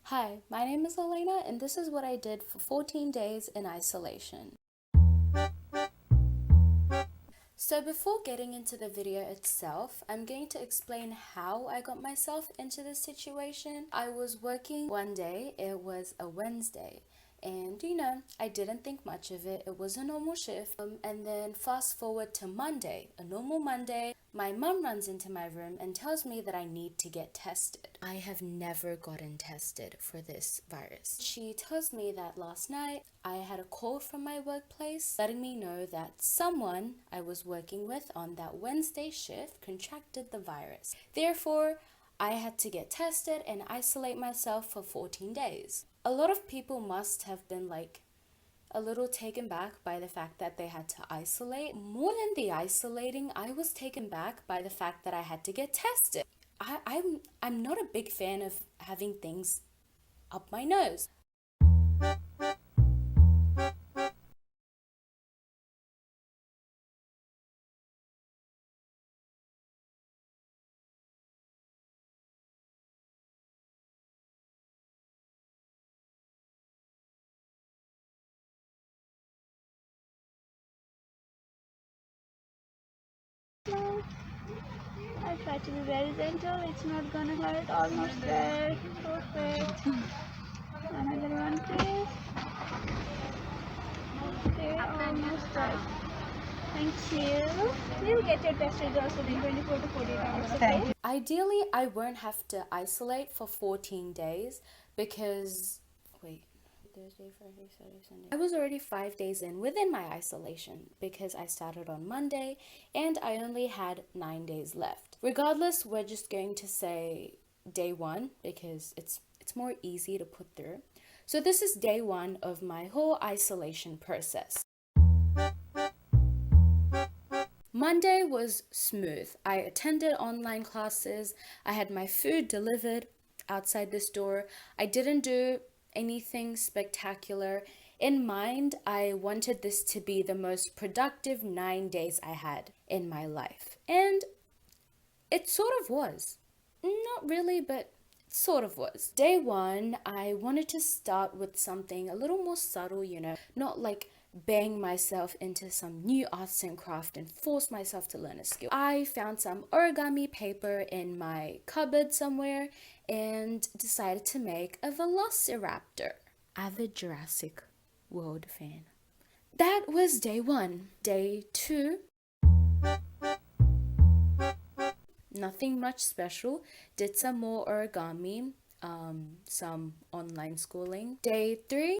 Hi, my name is Allayna, and this is what I did for 14 days in isolation. So before getting into the video itself, I'm going to explain how I got myself into this situation. I was working one day, it was a Wednesday, and I didn't think much of it. It was a normal shift. And then fast forward to Monday, a normal Monday, my mum runs into my room and tells me that I need to get tested. I have never gotten tested for this virus. She tells me that last night I had a call from my workplace letting me know that someone I was working with on that Wednesday shift contracted the virus. Therefore, I had to get tested and isolate myself for 14 days. A lot of people must have been a little taken back by the fact that they had to isolate. More than the isolating, I was taken back by the fact that I had to get tested. I'm not a big fan of having things up my nose. I try to be very gentle, it's not gonna hurt, almost there. Perfect. Another one, please. Okay, almost there. Thank you. You'll get your test results within 24 to 48 hours, okay? Thank you. Ideally, I won't have to isolate for 14 days because, wait, Thursday, Friday, Saturday, Sunday. I was already 5 days in within my isolation because I started on Monday and I only had 9 days left. Regardless, we're just going to say day one because it's more easy to put through. So this is day one of my whole isolation process. Monday was smooth. I attended online classes. I had my food delivered outside this door. I didn't do anything spectacular. In mind, I wanted this to be the most productive 9 days I had in my life. And it sort of was. Not really, but sort of was. Day one, I wanted to start with something a little more subtle, not like bang myself into some new arts and craft and force myself to learn a skill. I found some origami paper in my cupboard somewhere and decided to make a velociraptor. Avid Jurassic World fan. That was day one. Day two, nothing much special. Did some more origami, some online schooling. Day three,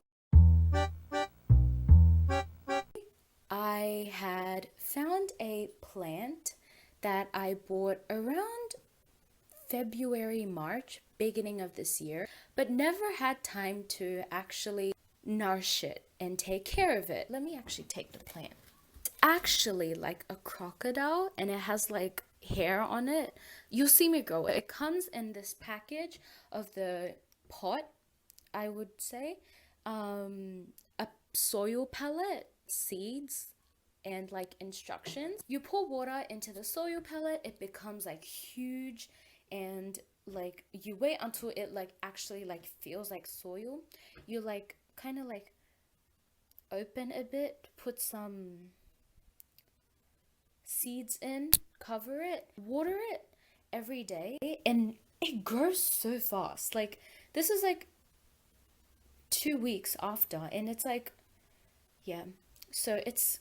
I had found a plant that I bought around February, March, beginning of this year, but never had time to actually nourish it and take care of it. Let me actually take the plant. It's actually like a crocodile and it has like hair on it. You'll see me grow it. It comes in this package of the pot, I would say, a soil pellet, seeds, and like instructions. You pour water into the soil pellet, it becomes like huge, and like you wait until it like actually like feels like soil. You like kind of like open a bit, put some seeds in, cover it, water it every day, and it grows so fast. Like this is like 2 weeks after, and it's like, yeah. So it's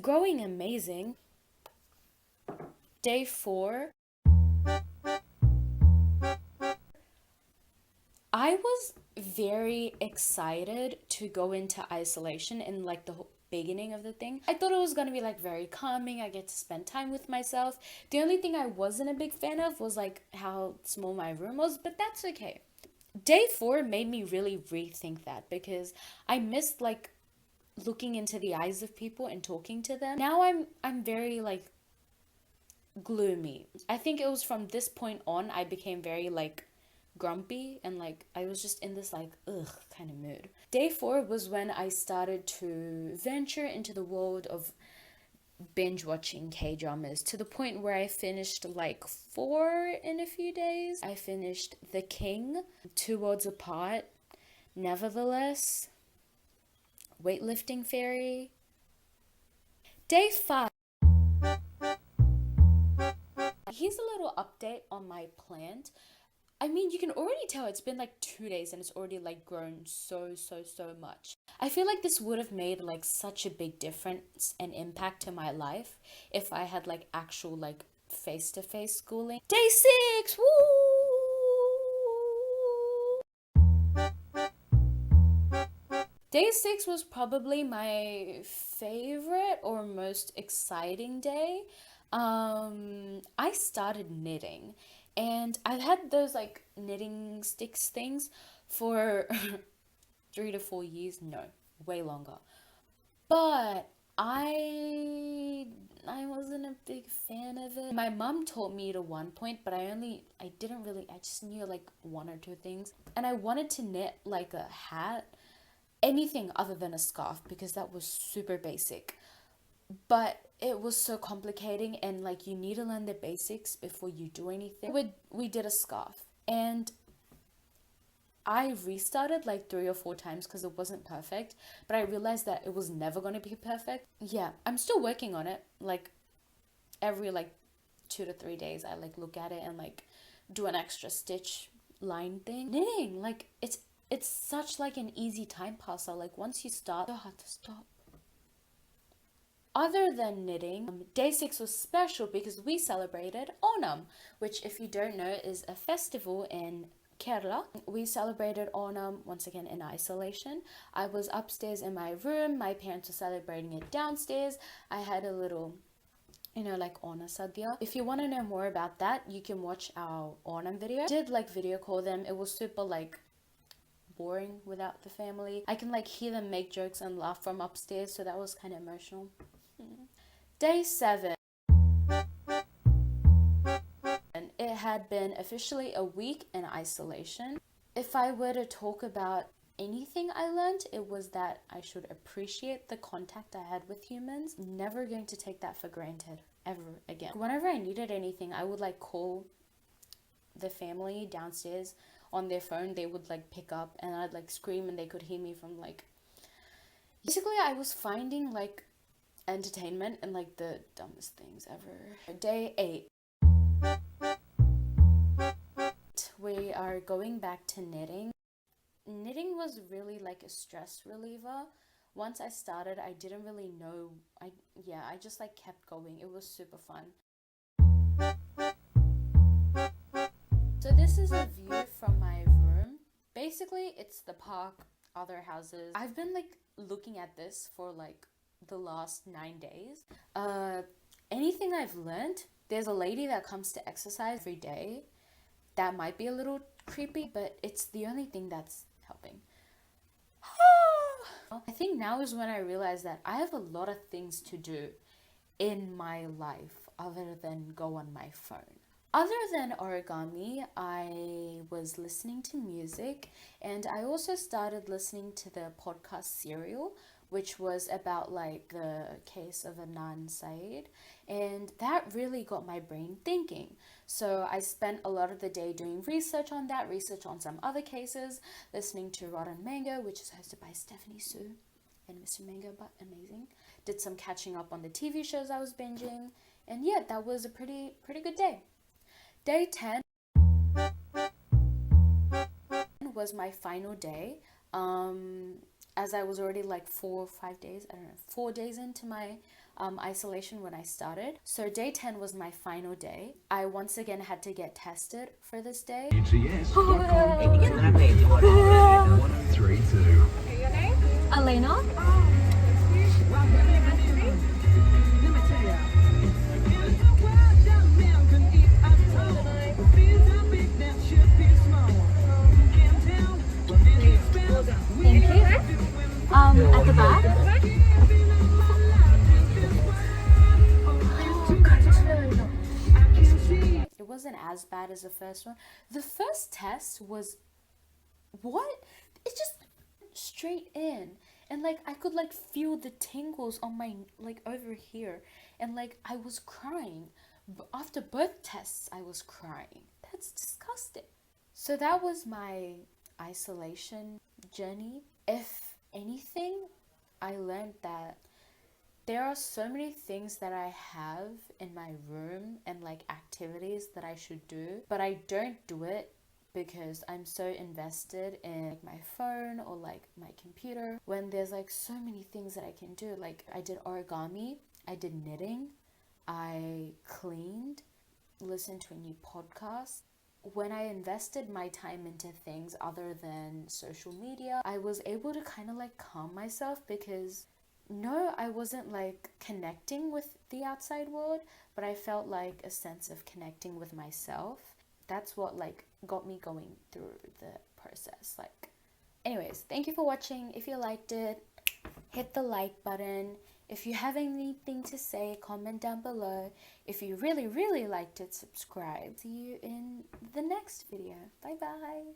growing amazing. Day four, I was very excited to go into isolation in like the beginning of the thing. I thought it was gonna be like very calming. I get to spend time with myself. The only thing I wasn't a big fan of was like how small my room was, but that's okay. Day four made me really rethink that because I missed like looking into the eyes of people and talking to them. Now I'm very like gloomy. I think it was from this point on I became very like grumpy and like I was just in this like ugh kind of mood. Day four was when I started to venture into the world of binge watching K-dramas to the point where I finished like 4 in a few days. I finished The King, Two Worlds Apart, Nevertheless, Weightlifting Fairy. Day 5. Here's a little update on my plant. I mean, you can already tell it's been like 2 days and it's already like grown so much. I feel like this would have made like such a big difference and impact to my life if I had like actual like face-to-face schooling. Day 6! Woo! Day 6 was probably my favorite or most exciting day. I started knitting, and I've had those like knitting sticks things for 3 to 4 years. No, way longer. But I wasn't a big fan of it. My mom taught me at one point, but I didn't really, I just knew like 1 or 2 things. And I wanted to knit like a hat, anything other than a scarf, because that was super basic. But it was so complicating, and like you need to learn the basics before you do anything. We did a scarf, and I restarted like 3 or 4 times because it wasn't perfect, but I realized that it was never going to be perfect. Yeah, I'm still working on it. Like every like 2 to 3 days I like look at it and like do an extra stitch line thing. Knitting, like it's such like an easy time passer. Like once you start, it's so hard to stop. Other than knitting, day 6 was special because we celebrated Onam, which if you don't know is a festival in Kerala. We celebrated Onam once again in isolation. I was upstairs in my room, my parents were celebrating it downstairs. I had a little, like Ona Sadhya. If you want to know more about that, you can watch our Onam video. I did like video call them. It was super like boring without the family. I can like hear them make jokes and laugh from upstairs, so that was kind of emotional. Day 7. It had been officially a week in isolation. If I were to talk about anything I learned, it was that I should appreciate the contact I had with humans. Never going to take that for granted ever again. Whenever I needed anything, I would like call the family downstairs on their phone. They would like pick up, and I'd like scream and they could hear me from like, basically I was finding like entertainment and like the dumbest things ever. Day 8. We are going back to knitting. Knitting was really like a stress reliever. Once I started, I didn't really know. I just like kept going. It was super fun. So this is a view from my room. Basically, it's the park, other houses. I've been like looking at this for like the last 9 days. Anything I've learned, there's a lady that comes to exercise every day. That might be a little creepy, but it's the only thing that's helping. I think now is when I realize that I have a lot of things to do in my life other than go on my phone. Other than origami, I was listening to music, and I also started listening to the podcast Serial, which was about like the case of Adnan Syed, and that really got my brain thinking. So I spent a lot of the day doing research on that, research on some other cases, listening to Rotten Mango, which is hosted by Stephanie Sue and Mr. Mango, but amazing. Did some catching up on the TV shows I was binging, and yeah, that was a pretty good day. Day 10 was my final day. As I was already like 4 or 5 days, I don't know, 4 days into my isolation when I started. So day 10 was my final day. I once again had to get tested for this day. Allayna. Thank you. At the back. It wasn't as bad as the first one. The first test was, what? It just straight in. And like I could like feel the tingles on my like over here. and like I was crying. After both tests, I was crying. That's disgusting. So that was my isolation journey. If anything, I learned that there are so many things that I have in my room and like activities that I should do, but I don't do it because I'm so invested in like my phone or like my computer, when there's like so many things that I can do. Like I did origami, I did knitting, I cleaned, listened to a new podcast. When I invested my time into things other than social media, I was able to kind of like calm myself, because no, I wasn't like connecting with the outside world, but I felt like a sense of connecting with myself. That's what like got me going through the process. Like, anyways, thank you for watching. If you liked it, hit the like button. If you have anything to say, comment down below. If you really, really liked it, subscribe. See you in the next video. Bye bye.